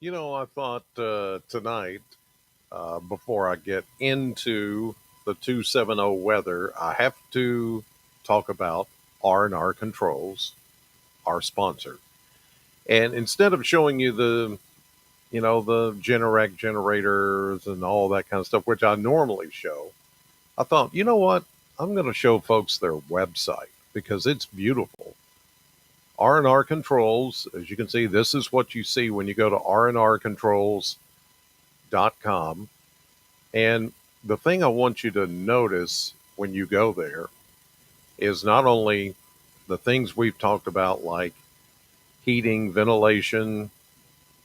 I thought tonight, before I get into the 270 weather, I have to talk about R&R Controls, our sponsor. And instead of showing you the Generac generators and all that kind of stuff, which I normally show, I thought, you know what? I'm going to show folks their website because it's beautiful. R&R Controls, as you can see, this is what you see when you go to rnrcontrols.com. And the thing I want you to notice when you go there is not only the things we've talked about, like heating, ventilation,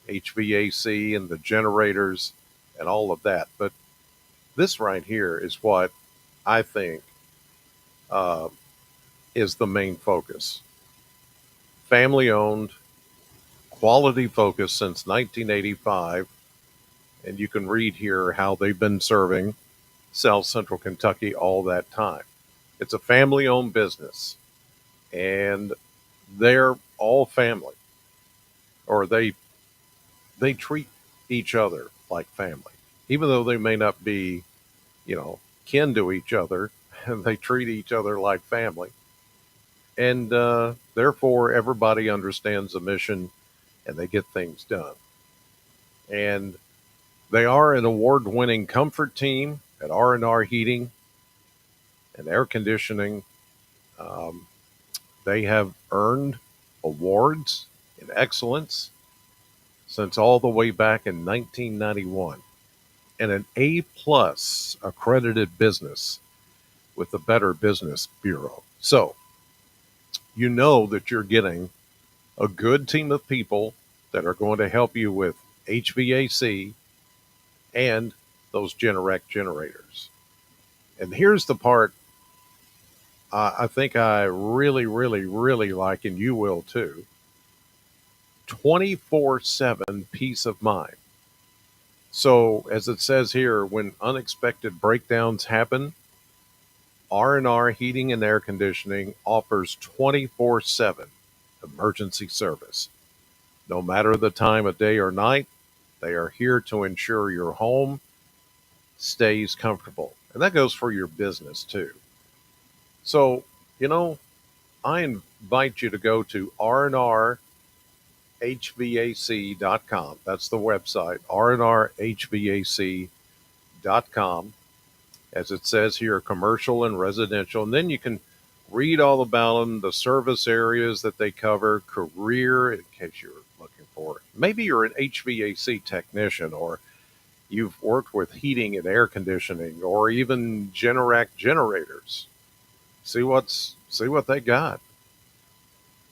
HVAC, and the generators, and all of that, but this right here is what I think uh, is the main focus. Family owned, quality focus since 1985. And you can read here how they've been serving South Central Kentucky all that time. It's a family owned business, and they're all family, or they treat each other like family, even though they may not be, kin to each other. And they treat each other like family, and therefore everybody understands the mission, and they get things done. And they are an award-winning comfort team at R&R Heating and Air Conditioning. Um, they have earned awards in excellence since all the way back in 1991, and an A plus accredited business with the Better Business Bureau. So you know that you're getting a good team of people that are going to help you with HVAC and those Generac generators. And here's the part I think I really, really, really like, and you will too: 24/7 peace of mind. So, as it says here, when unexpected breakdowns happen, R&R Heating and Air Conditioning offers 24/7 emergency service. No matter the time of day or night, they are here to ensure your home stays comfortable. And that goes for your business too. So, you know, I invite you to go to rnrhvac.com. That's the website, rnrhvac.com. As it says here, commercial and residential. And then you can read all about them, the service areas that they cover, career, in case you're looking for it. Maybe you're an HVAC technician, or you've worked with heating and air conditioning, or even Generac generators. See what they got.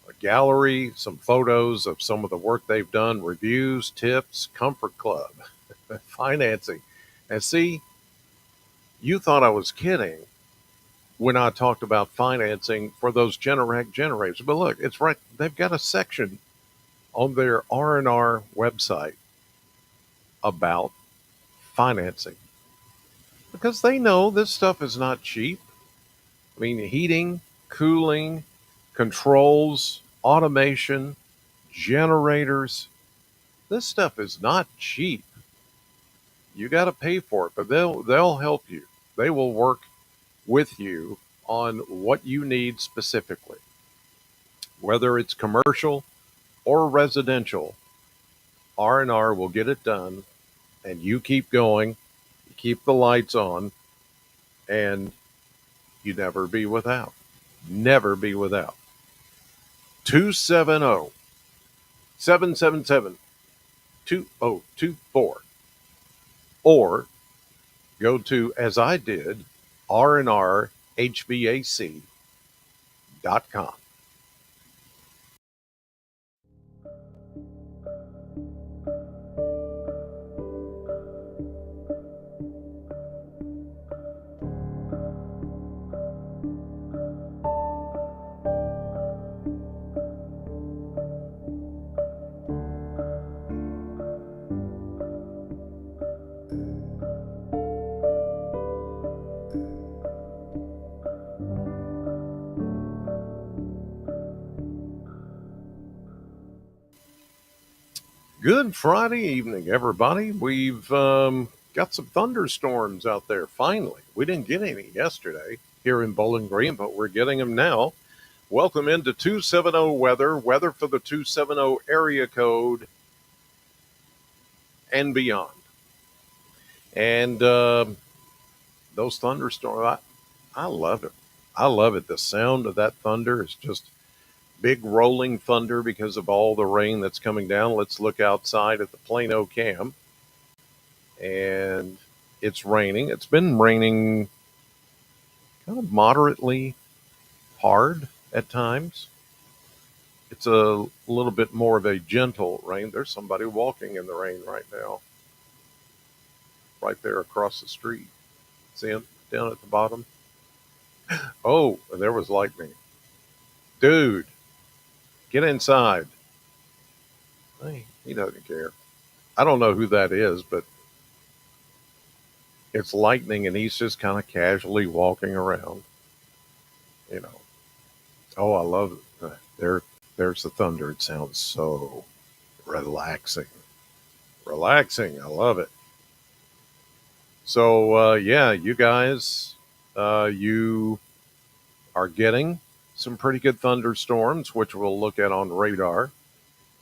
A gallery, some photos of some of the work they've done, reviews, tips, comfort club, financing. And see, you thought I was kidding when I talked about financing for those Generac generators. But look, it's right. They've got a section on their R&R website about financing because they know this stuff is not cheap. I mean, heating, cooling, controls, automation, generators. This stuff is not cheap. You got to pay for it, but they'll help you. They will work with you on what you need specifically, whether it's commercial or residential. R&R will get it done, and you keep going, you keep the lights on, and you never be without. Never be without. 270 777 2024, or go to, as I did, rnrhvac.com. Good Friday evening, everybody. We've got some thunderstorms out there finally. We didn't get any yesterday here in Bowling Green, but we're getting them now. Welcome into 270 weather for the 270 area code and beyond. And those thunderstorms, I love it. I love it. The sound of that thunder is just big rolling thunder because of all the rain that's coming down. Let's look outside at the Plano Cam. And it's raining. It's been raining kind of moderately hard at times. It's a little bit more of a gentle rain. There's somebody walking in the rain right now, right there across the street. See him down at the bottom? Oh, and there was lightning. Dude, get inside. Hey, he doesn't care. I don't know who that is, but it's lightning and he's just kind of casually walking around, you know. Oh, I love it. There's the thunder. It sounds so relaxing. Relaxing. I love it. So, yeah, you guys, you are getting some pretty good thunderstorms, which we'll look at on radar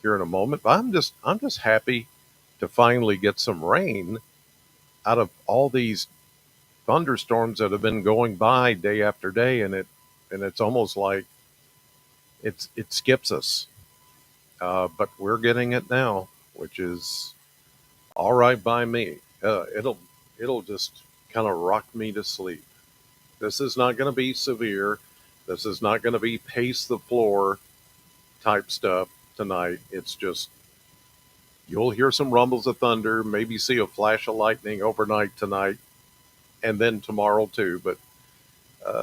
here in a moment. But I'm just happy to finally get some rain out of all these thunderstorms that have been going by day after day, and it's almost like it skips us. But we're getting it now, which is all right by me. It'll just kind of rock me to sleep. This is not going to be severe. This is not going to be pace the floor type stuff tonight. It's just you'll hear some rumbles of thunder, maybe see a flash of lightning overnight tonight, and then tomorrow too. But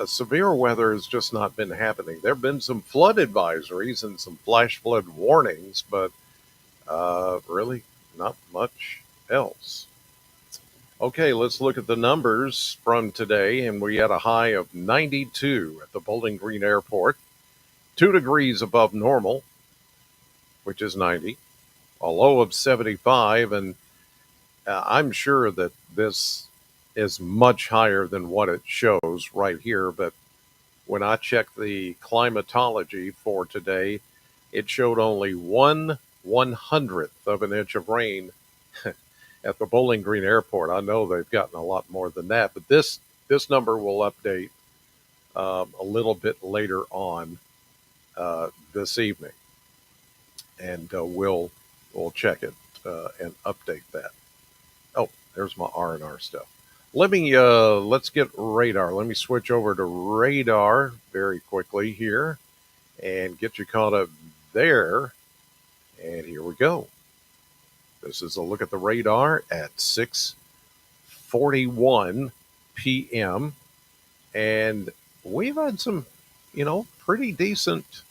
severe weather has just not been happening. There have been some flood advisories and some flash flood warnings, but really not much else. Okay, let's look at the numbers from today. And we had a high of 92 at the Bowling Green Airport, 2 degrees above normal, which is 90, a low of 75. And I'm sure that this is much higher than what it shows right here. But when I checked the climatology for today, it showed only 1/100th of an inch of rain at the Bowling Green Airport. I know they've gotten a lot more than that, but this number will update a little bit later on this evening, and we'll check it and update that. Oh, there's my R&R stuff. Let's get radar. Let me switch over to radar very quickly here and get you caught up there. And here we go. This is a look at the radar at 6:41 p.m. And we've had some, pretty decent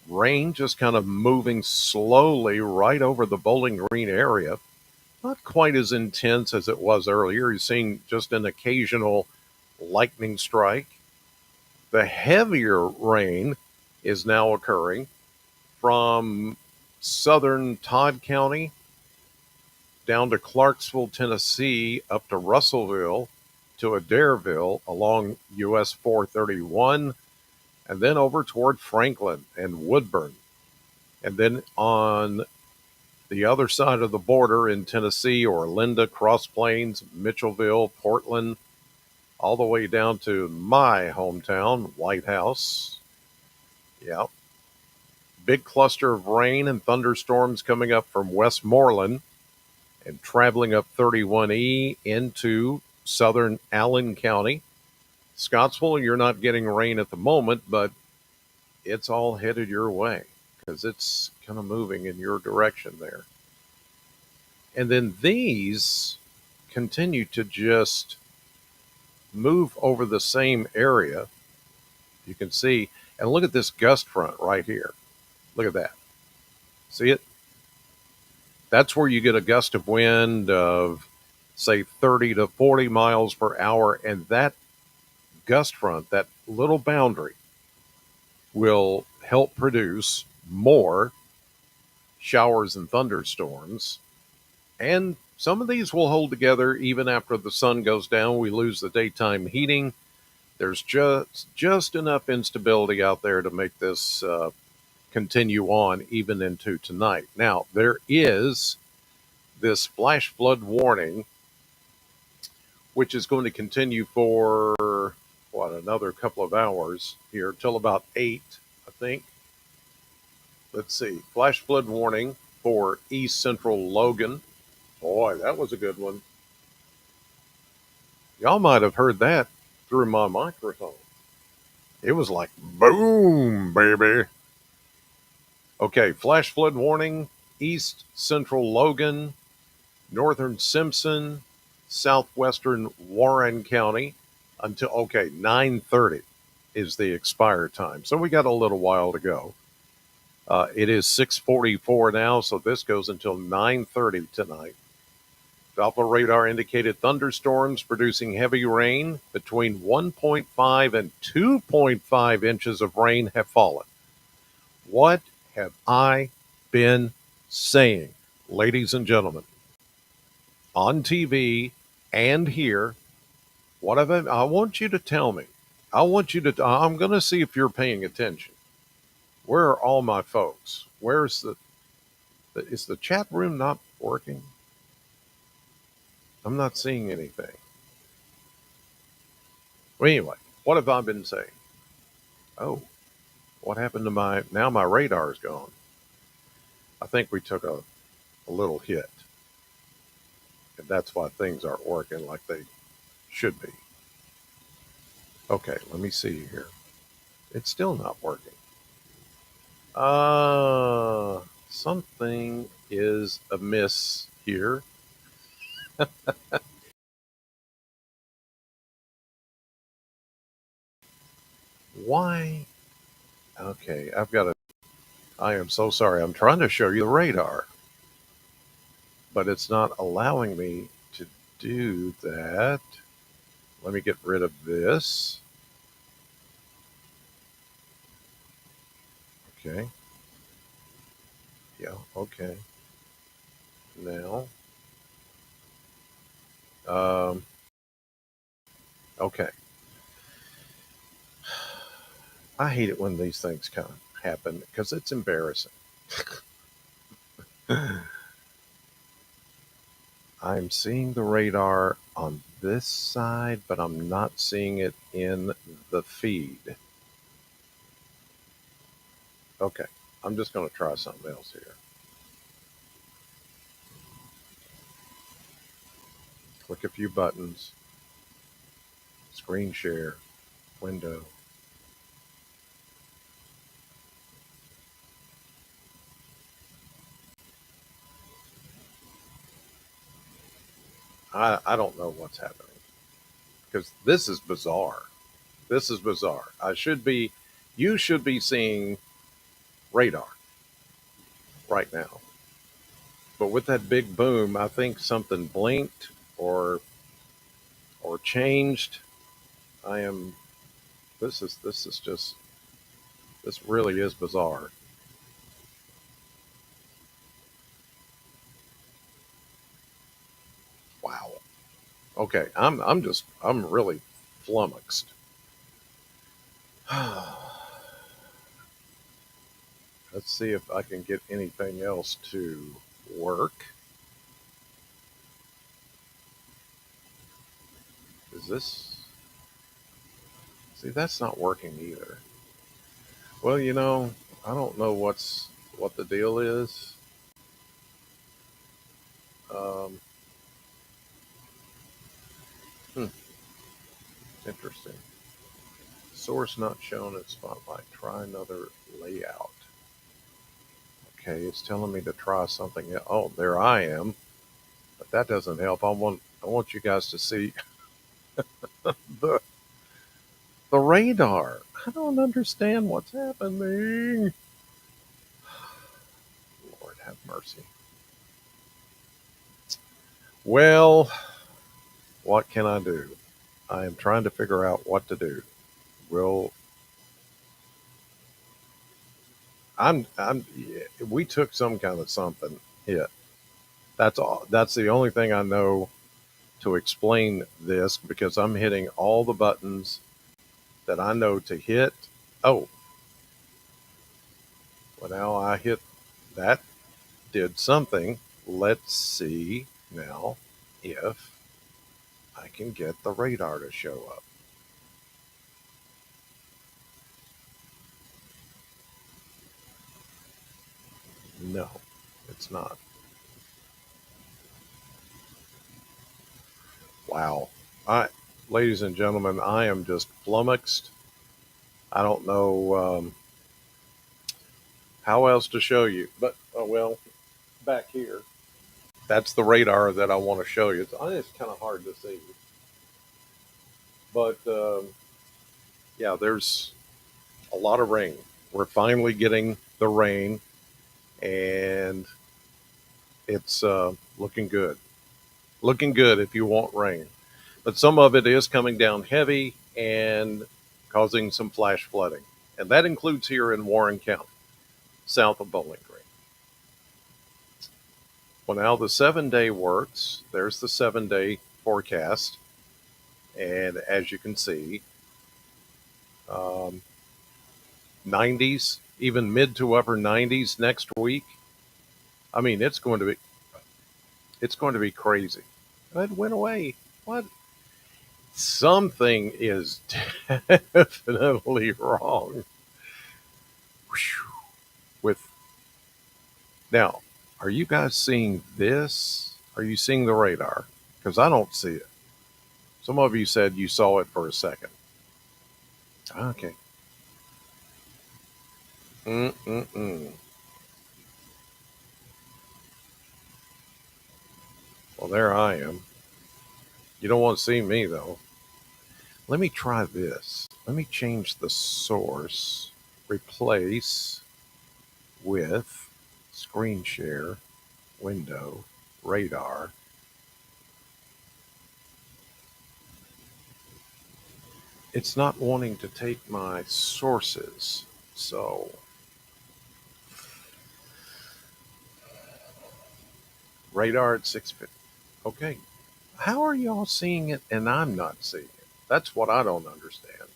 rain just kind of moving slowly right over the Bowling Green area. Not quite as intense as it was earlier. You're seeing just an occasional lightning strike. The heavier rain is now occurring from southern Todd County down to Clarksville, Tennessee, up to Russellville, to Adairville along US 431, and then over toward Franklin and Woodburn. And then on the other side of the border in Tennessee, Olinda, Cross Plains, Mitchellville, Portland, all the way down to my hometown, White House. Yeah. Big cluster of rain and thunderstorms coming up from Westmoreland and traveling up 31E into southern Allen County. Scottsville, you're not getting rain at the moment, but it's all headed your way because it's kind of moving in your direction there. And then these continue to just move over the same area. You can see, and look at this gust front right here. Look at that. See it? That's where you get a gust of wind of, say, 30 to 40 miles per hour. And that gust front, that little boundary, will help produce more showers and thunderstorms. And some of these will hold together even after the sun goes down. We lose the daytime heating. There's just enough instability out there to make this continue on even into tonight. Now, there is this flash flood warning, which is going to continue for what, another couple of hours here till about 8, I think. Let's see. Flash flood warning for East Central Logan. Boy, that was a good one. Y'all might have heard that through my microphone. It was like boom, baby. Okay, flash flood warning, East Central Logan, Northern Simpson, Southwestern Warren County until 9:30 is the expire time. So we got a little while to go. It is 6:44 now, so this goes until 9:30 tonight. Doppler radar indicated thunderstorms producing heavy rain. Between 1.5 and 2.5 inches of rain have fallen. What have I been saying, ladies and gentlemen? On TV and here, I want you to tell me. I'm going to see if you're paying attention. Where are all my folks? Is the chat room not working? I'm not seeing anything. Well, anyway, what have I been saying? Oh, what happened to now my radar is gone. I think we took a little hit. And that's why things aren't working like they should be. Okay, let me see here. It's still not working. Something is amiss here. Why? Okay, I am so sorry. I'm trying to show you the radar, but it's not allowing me to do that. Let me get rid of this. Okay. Yeah, okay. Now, um, okay. I hate it when these things kind of happen because it's embarrassing. I'm seeing the radar on this side, but I'm not seeing it in the feed. Okay, I'm just going to try something else here. Click a few buttons, screen share, window. I don't know what's happening because this is bizarre. This is bizarre. You should be seeing radar right now. But with that big boom, I think something blinked or changed. I am. This is just. This really is bizarre. Wow. Okay, I'm really flummoxed. Let's see if I can get anything else to work. Is this? See, that's not working either. Well, I don't know what the deal is. Um, hmm, interesting. Source not shown in Spotlight. Try another layout. Okay, it's telling me to try something else. Oh, there I am. But that doesn't help. I want you guys to see the the radar. I don't understand what's happening. Lord have mercy. Well, what can I do? I am trying to figure out what to do. Will we took some kind of something hit. That's all. That's the only thing I know to explain this because I'm hitting all the buttons that I know to hit. Oh, well, now I hit that, did something. Let's see now if I can get the radar to show up. No, it's not. Wow. I, ladies and gentlemen, I am just flummoxed. I don't know how else to show you, but well, back here, that's the radar that I want to show you. It's kind of hard to see, but yeah, there's a lot of rain. We're finally getting the rain, and it's looking good. Looking good if you want rain. But some of it is coming down heavy and causing some flash flooding. And that includes here in Warren County, south of Bowling Green. Well, now the 7 day works. There's the 7 day forecast. And as you can see, um, 90s, even mid to upper 90s next week. I mean, it's going to be crazy. It went away. What? Something is definitely wrong. With now, are you guys seeing this? Are you seeing the radar? Because I don't see it. Some of you said you saw it for a second. Okay. Mm-mm-mm. Well, there I am. You don't want to see me though. Let me try this. Let me change the source. Replace with screen share, window, radar. It's not wanting to take my sources. So, radar at 650. Okay. How are y'all seeing it and I'm not seeing it? That's what I don't understand.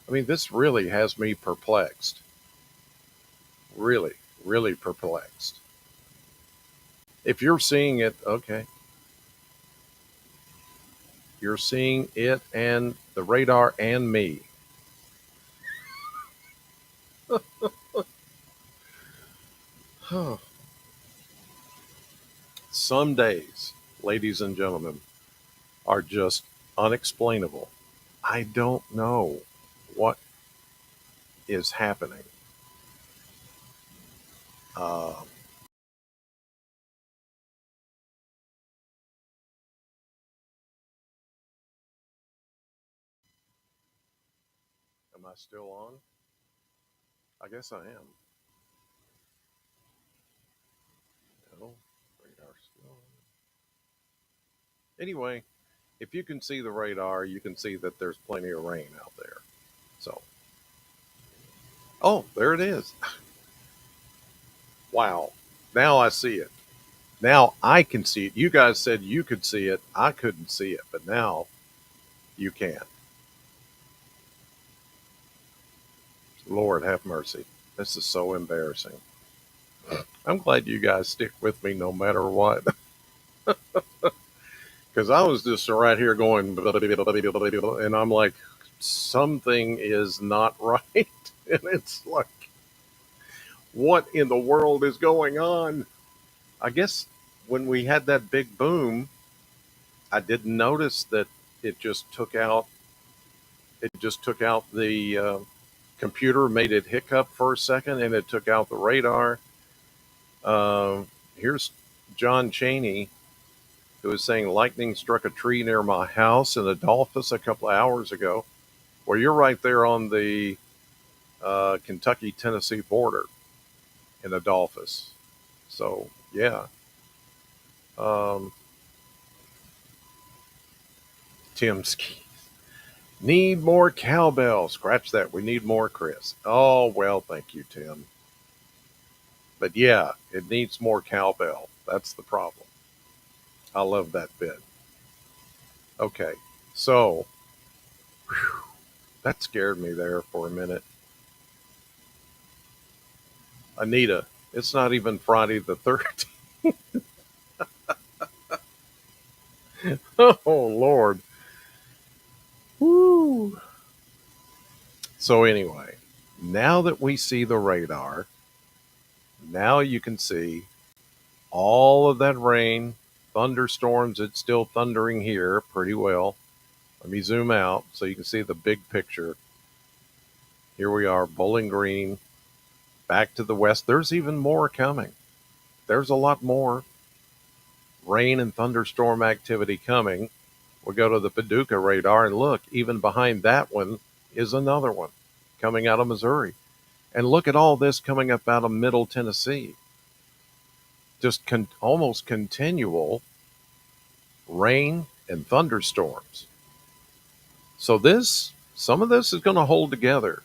I mean, this really has me perplexed. Really, really perplexed. If you're seeing it, okay. You're seeing it and the radar and me. Some days, ladies and gentlemen, are just unexplainable. I don't know what is happening. Uh, am I still on? I guess I am. No, radar still on. Anyway, if you can see the radar, you can see that there's plenty of rain out there. So, oh, there it is. Wow. Now I see it. Now I can see it. You guys said you could see it. I couldn't see it, but now you can. Lord have mercy. This is so embarrassing. I'm glad you guys stick with me no matter what. Because I was just right here going, and I'm like, something is not right. And it's like, what in the world is going on? I guess when we had that big boom, I didn't notice that it just took out. It just took out the computer, made it hiccup for a second, and it took out the radar. Here's John Cheney, who was saying lightning struck a tree near my house in Adolphus a couple of hours ago. Well, you're right there on the Kentucky Tennessee border in Adolphus. So, yeah. Um, Tim's need more cowbell. Scratch that. We need more, Chris. Oh, well, thank you, Tim. But yeah, it needs more cowbell. That's the problem. I love that bit. Okay, so that scared me there for a minute. Anita, it's not even Friday the 13th. Oh, Lord. Woo. So, anyway, now that we see the radar, now you can see all of that rain, thunderstorms. It's still thundering here pretty well. Let me zoom out so you can see the big picture. Here we are, Bowling Green, back to the west. There's even more coming. There's a lot more rain and thunderstorm activity coming. We'll go to the Paducah radar and look, even behind that one is another one coming out of Missouri. And look at all this coming up out of Middle Tennessee. Just almost continual rain and thunderstorms. So some of this is going to hold together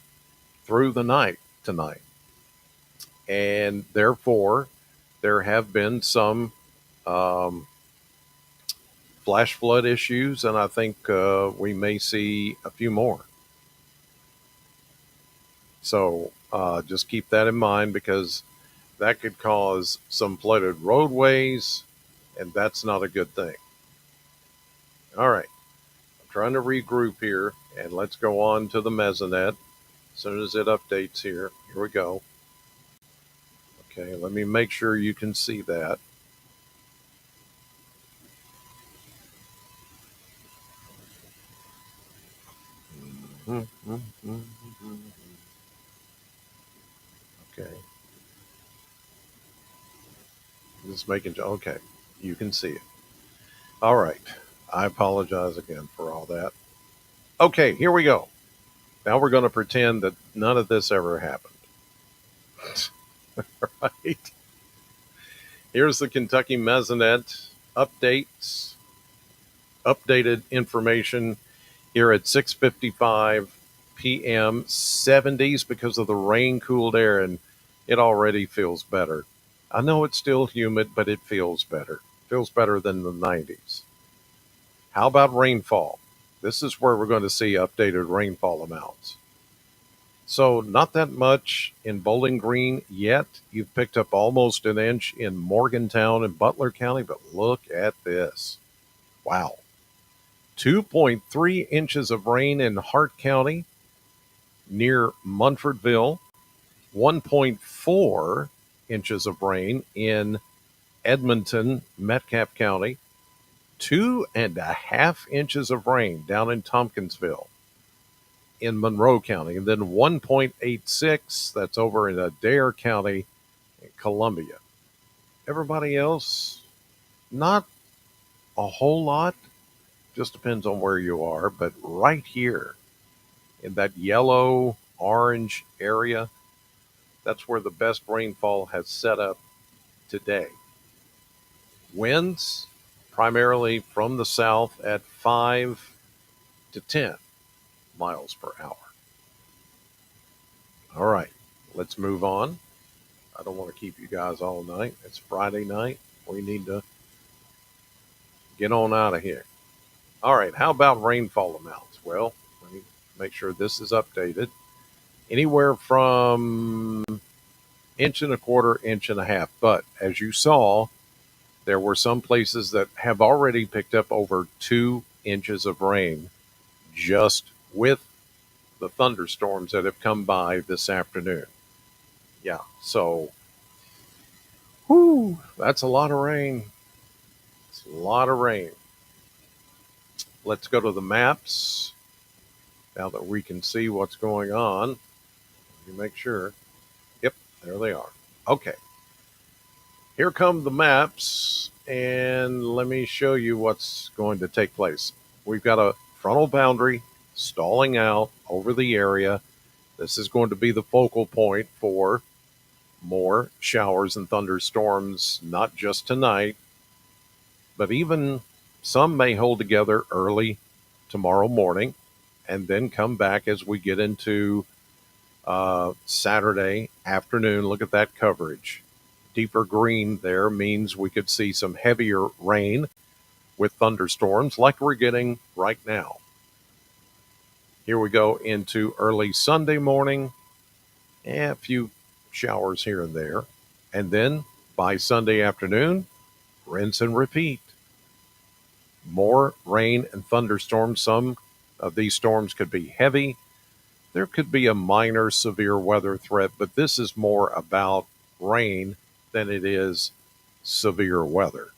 through the night tonight. And therefore, there have been some um, flash flood issues, and I think we may see a few more. So just keep that in mind because that could cause some flooded roadways, and that's not a good thing. All right, I'm trying to regroup here, and let's go on to the Mesonet. As soon as it updates here we go. Okay, let me make sure you can see that. Okay, just making sure. Okay, you can see it. All right, I apologize again for all that. Okay, here we go. Now we're going to pretend that none of this ever happened. Right? Here's the Kentucky Mesonet updates, updated information here at 6:55 p.m. 70s because of the rain cooled air, and it already feels better. I know it's still humid, but it feels better. Feels better than the 90s. How about rainfall? This is where we're going to see updated rainfall amounts. So, not that much in Bowling Green yet. You've picked up almost an inch in Morgantown and Butler County, but look at this. Wow. 2.3 inches of rain in Hart County near Munfordville, 1.4 inches of rain in Edmonton, Metcalfe County, 2.5 inches of rain down in Tompkinsville in Monroe County, and then 1.86 that's over in Adair County in Columbia. Everybody else, not a whole lot, just depends on where you are, but right here in that yellow orange area, that's where the best rainfall has set up today. Winds primarily from the south at 5 to 10 miles per hour. All right, let's move on. I don't want to keep you guys all night. It's Friday night. We need to get on out of here. All right, how about rainfall amounts? Well, let me make sure this is updated. Anywhere from inch and a quarter, inch and a half. But as you saw, there were some places that have already picked up over 2 inches of rain just with the thunderstorms that have come by this afternoon. Yeah, so whew, that's a lot of rain. It's a lot of rain. Let's go to the maps now that we can see what's going on. Let me make sure. Yep, there they are. Okay, here come the maps, and let me show you what's going to take place. We've got a frontal boundary stalling out over the area. This is going to be the focal point for more showers and thunderstorms, not just tonight, but even some may hold together early tomorrow morning and then come back as we get into Saturday afternoon. Look at that coverage. deeper green there means we could see some heavier rain with thunderstorms like we're getting right now. Here we go into early Sunday morning, and a few showers here and there. And then by Sunday afternoon, rinse and repeat. More rain and thunderstorms. Some of these storms could be heavy. There could be a minor severe weather threat, but this is more about rain than it is severe weather.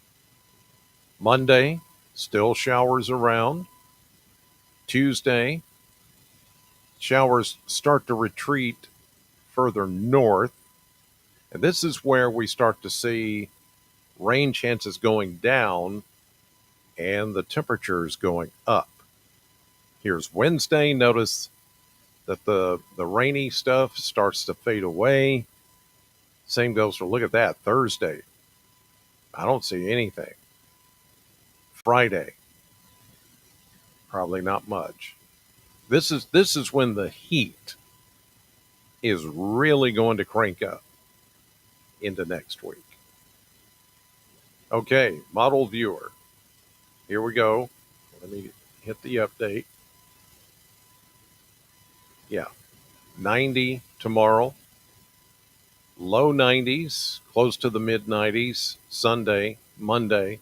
Monday, still showers around. Tuesday, showers start to retreat further north. And this is where we start to see rain chances going down and the temperatures going up. Here's Wednesday. Notice that the rainy stuff starts to fade away. Same goes for, look at that, Thursday. I don't see anything. Friday, probably not much. This is when the heat is really going to crank up into next week. Okay, model viewer. Here we go. Let me hit the update. Yeah, 90 tomorrow, low 90s, close to the mid 90s Sunday, Monday.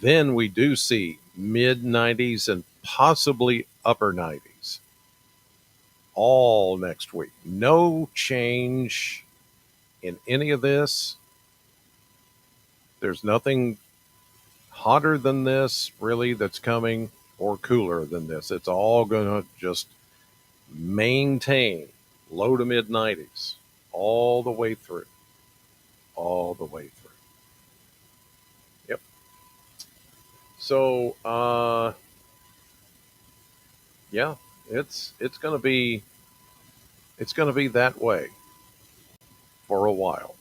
Then we do see mid 90s and possibly upper 90s all next week. No change in any of this. There's nothing hotter than this really that's coming or cooler than this. It's all going to just maintain low to mid 90s all the way through. All the way through. Yep. So, yeah, it's going to be that way for a while.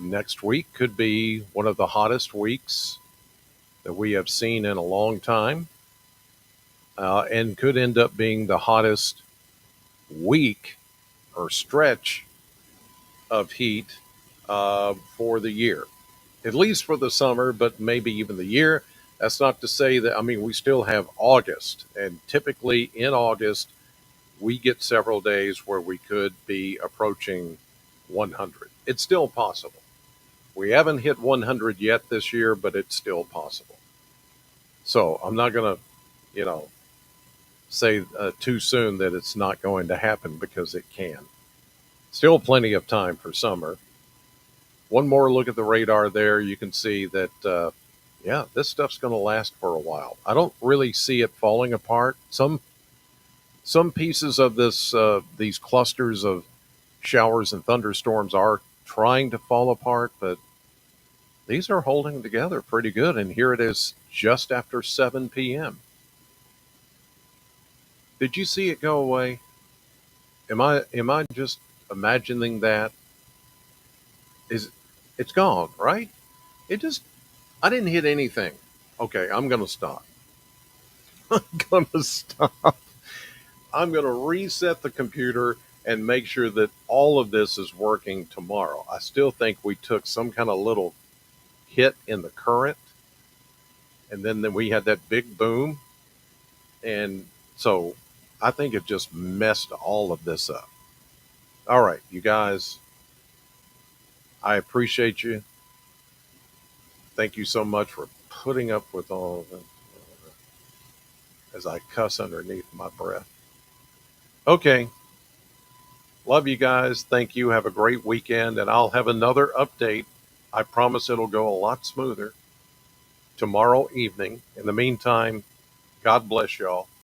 Next week could be one of the hottest weeks that we have seen in a long time, and could end up being the hottest week or stretch of heat for the year, at least for the summer, but maybe even the year. That's not to say that, I mean, we still have August, and typically in August, we get several days where we could be approaching 100. It's still possible. We haven't hit 100 yet this year, but it's still possible. So I'm not going to, you know, say too soon that it's not going to happen, because it can. Still plenty of time for summer. One more look at the radar there. You can see that, yeah, this stuff's going to last for a while. I don't really see it falling apart. Some pieces of this, these clusters of showers and thunderstorms are trying to fall apart, but these are holding together pretty good. And here it is just after 7 p.m. Did you see it go away? Am I just imagining that? Is It's gone, right? It just, I didn't hit anything. Okay, I'm going to stop. I'm going to stop. I'm going to reset the computer and make sure that all of this is working tomorrow. I still think we took some kind of little hit in the current, and then we had that big boom. And so I think it just messed all of this up. All right, you guys, I appreciate you. Thank you so much for putting up with all of it as I cuss underneath my breath. Okay, love you guys. Thank you. Have a great weekend, and I'll have another update. I promise it'll go a lot smoother tomorrow evening. In the meantime, God bless y'all.